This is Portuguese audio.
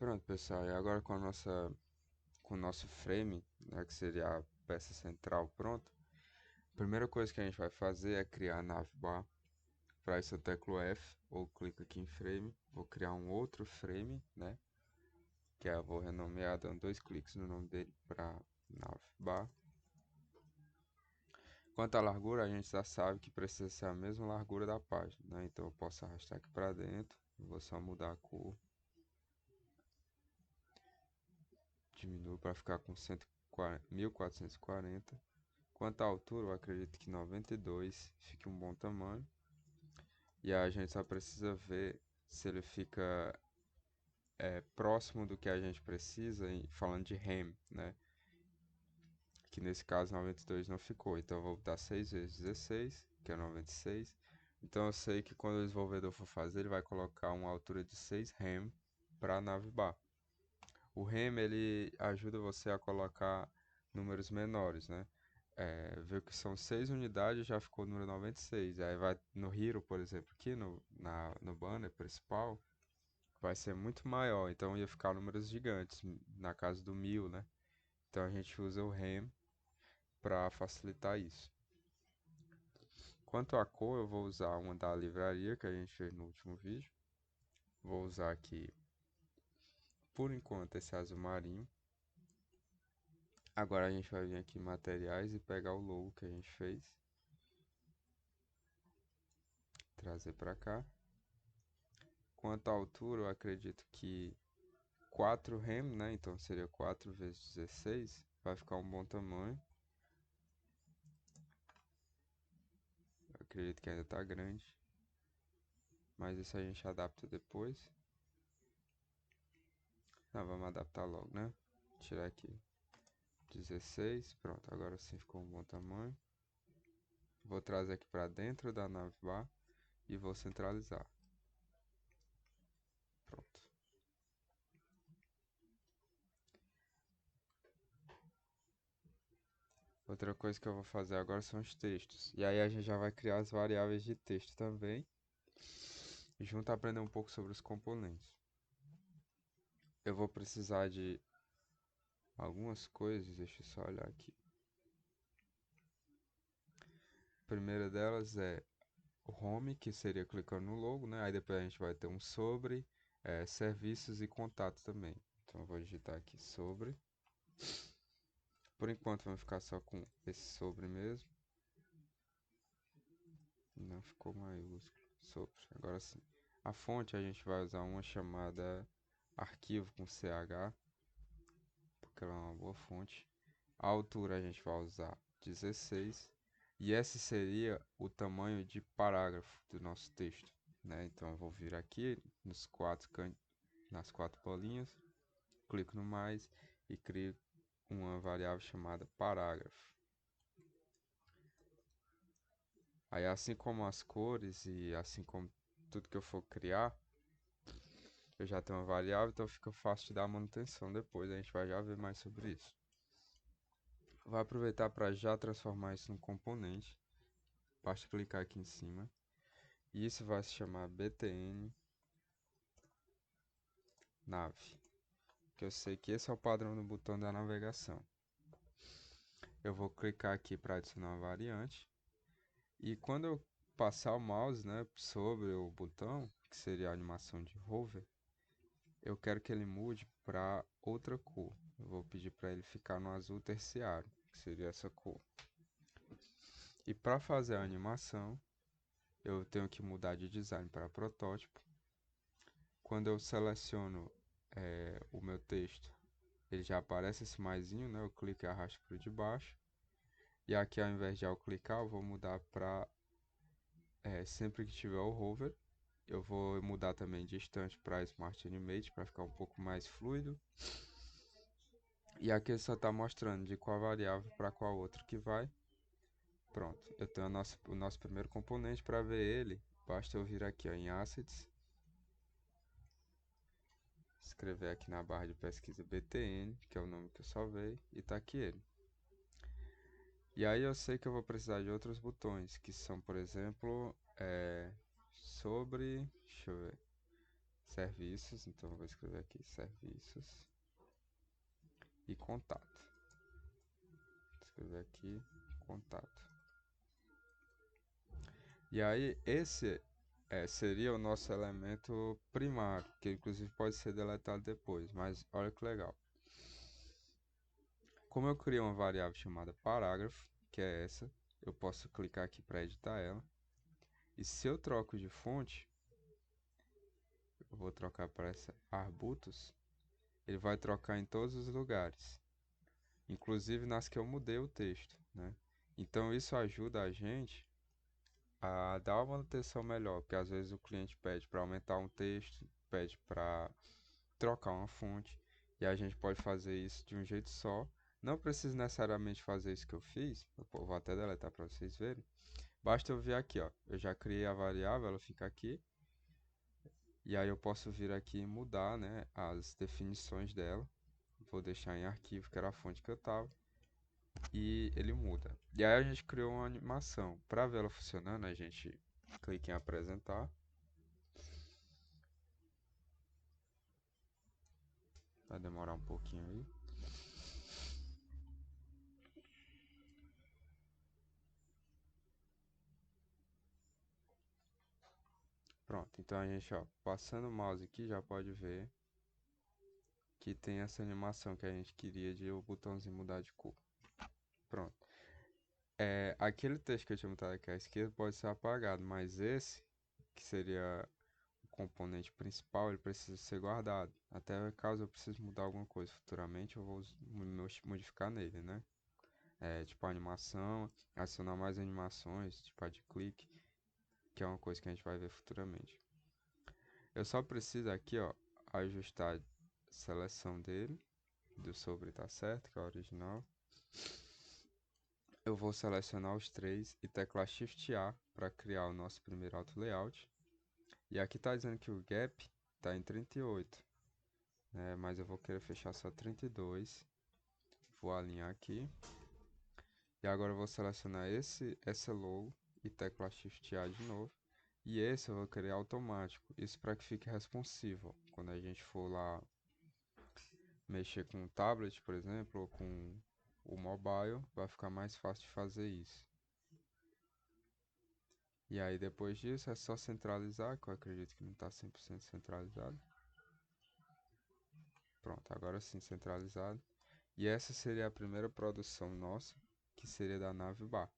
Pronto, pessoal, e agora com o nosso frame, né, que seria a peça central pronta, a primeira coisa que a gente vai fazer é criar a navbar. Para isso eu teclo F ou clico aqui em frame, vou criar um outro frame, né, vou renomear dando dois cliques no nome dele para navbar. Quanto à largura, a gente já sabe que precisa ser a mesma largura da página, né, então eu posso arrastar aqui para dentro, vou só mudar a cor, diminuo para ficar com 1440. Quanto à altura, eu acredito que 92 fique um bom tamanho. E a gente só precisa ver se ele fica próximo do que a gente precisa, falando de RAM, né? Que nesse caso 92 não ficou. Então eu vou botar 6 vezes 16, que é 96. Então eu sei que quando o desenvolvedor for fazer, ele vai colocar uma altura de 6 RAM para a navbar. O RAM ele ajuda você a colocar números menores, né? Viu que são 6 unidades, já ficou o número 96. Aí vai no Hero, por exemplo, aqui no banner principal, vai ser muito maior. Então ia ficar números gigantes, na casa do 1000, né? Então a gente usa o RAM para facilitar isso. Quanto à cor, eu vou usar uma da livraria que a gente fez no último vídeo. Vou usar aqui, por enquanto, esse azul marinho. Agora a gente vai vir aqui em materiais e pegar o logo que a gente fez. Trazer para cá. Quanto à altura, eu acredito que 4 rem, né? Então seria 4 vezes 16. Vai ficar um bom tamanho. Eu acredito que ainda está grande. Mas isso a gente adapta depois. Não, vamos adaptar logo, né? Tirar aqui 16. Pronto, agora sim ficou um bom tamanho. Vou trazer aqui para dentro da navbar e vou centralizar. Pronto. Outra coisa que eu vou fazer agora são os textos. E aí a gente já vai criar as variáveis de texto também. E junto aprender um pouco sobre os componentes. Eu vou precisar de algumas coisas, deixa eu só olhar aqui. A primeira delas é o home, que seria clicando no logo, né? Aí depois a gente vai ter um sobre, serviços e contato também. Então eu vou digitar aqui sobre. Por enquanto vamos ficar só com esse sobre mesmo. Não ficou maiúsculo. Sobre. Agora sim. A fonte a gente vai usar uma chamada arquivo com CH, porque ela é uma boa fonte. A altura a gente vai usar 16. E esse seria o tamanho de parágrafo do nosso texto, né? Então eu vou vir aqui nas quatro bolinhas, clico no mais e crio uma variável chamada parágrafo. Aí assim como as cores e assim como tudo que eu for criar, eu já tenho uma variável, então fica fácil de dar manutenção depois, a gente vai já ver mais sobre isso. Vou aproveitar para já transformar isso num componente. Basta clicar aqui em cima. E isso vai se chamar btn nav. Que eu sei que esse é o padrão do botão da navegação. Eu vou clicar aqui para adicionar uma variante. E quando eu passar o mouse, né, sobre o botão, que seria a animação de hover, eu quero que ele mude para outra cor. Eu vou pedir para ele ficar no azul terciário, que seria essa cor. E para fazer a animação, eu tenho que mudar de design para protótipo. Quando eu seleciono o meu texto, ele já aparece esse maisinho, né? Eu clico e arrasto para de baixo. E aqui, ao invés de eu clicar, eu vou mudar para sempre que tiver o hover. Eu vou mudar também de instante para Smart Animate para ficar um pouco mais fluido. E aqui só está mostrando de qual variável para qual outro que vai. Pronto, eu tenho o nosso primeiro componente. Para ver ele, basta eu vir aqui ó, em Assets, escrever aqui na barra de pesquisa btn, que é o nome que eu salvei, e tá aqui ele. E aí eu sei que eu vou precisar de outros botões, que são, por exemplo, deixa eu ver, serviços, então eu vou escrever aqui serviços e contato. Vou escrever aqui contato. E aí esse seria o nosso elemento primário, que inclusive pode ser deletado depois, mas olha que legal. Como eu criei uma variável chamada parágrafo, que é essa, eu posso clicar aqui para editar ela. E se eu troco de fonte, eu vou trocar para essa Arbutus, ele vai trocar em todos os lugares, inclusive nas que eu mudei o texto, né? Então isso ajuda a gente a dar uma manutenção melhor, porque às vezes o cliente pede para aumentar um texto, pede para trocar uma fonte, e a gente pode fazer isso de um jeito só. Não preciso necessariamente fazer isso que eu fiz, eu vou até deletar para vocês verem. Basta eu vir aqui, ó, eu já criei a variável, ela fica aqui, e aí eu posso vir aqui e mudar, né, as definições dela. Vou deixar em arquivo, que era a fonte que eu estava, e ele muda. E aí a gente criou uma animação. Para ver ela funcionando, a gente clica em apresentar. Vai demorar um pouquinho aí. Pronto, então a gente, ó, passando o mouse aqui, já pode ver que tem essa animação que a gente queria de o botãozinho mudar de cor. Pronto. Aquele texto que eu tinha mudado aqui à esquerda pode ser apagado, mas esse, que seria o componente principal, ele precisa ser guardado. Até caso eu precise mudar alguma coisa futuramente, eu vou modificar nele, né? Tipo animação, adicionar mais animações, tipo a de clique, que é uma coisa que a gente vai ver futuramente. Eu só preciso aqui, ó, ajustar a seleção dele, do sobre tá certo, que é o original. Eu vou selecionar os três e teclar Shift A para criar o nosso primeiro auto layout. E aqui está dizendo que o gap está em 38, né? Mas eu vou querer fechar só 32. Vou alinhar aqui. E agora eu vou selecionar essa logo e teclar Shift A de novo. E esse eu vou querer automático. Isso para que fique responsivo. Quando a gente for lá mexer com o tablet, por exemplo, ou com o mobile, vai ficar mais fácil de fazer isso. E aí depois disso é só centralizar, que eu acredito que não está 100% centralizado. Pronto, agora sim centralizado. E essa seria a primeira produção nossa, que seria da nave bar.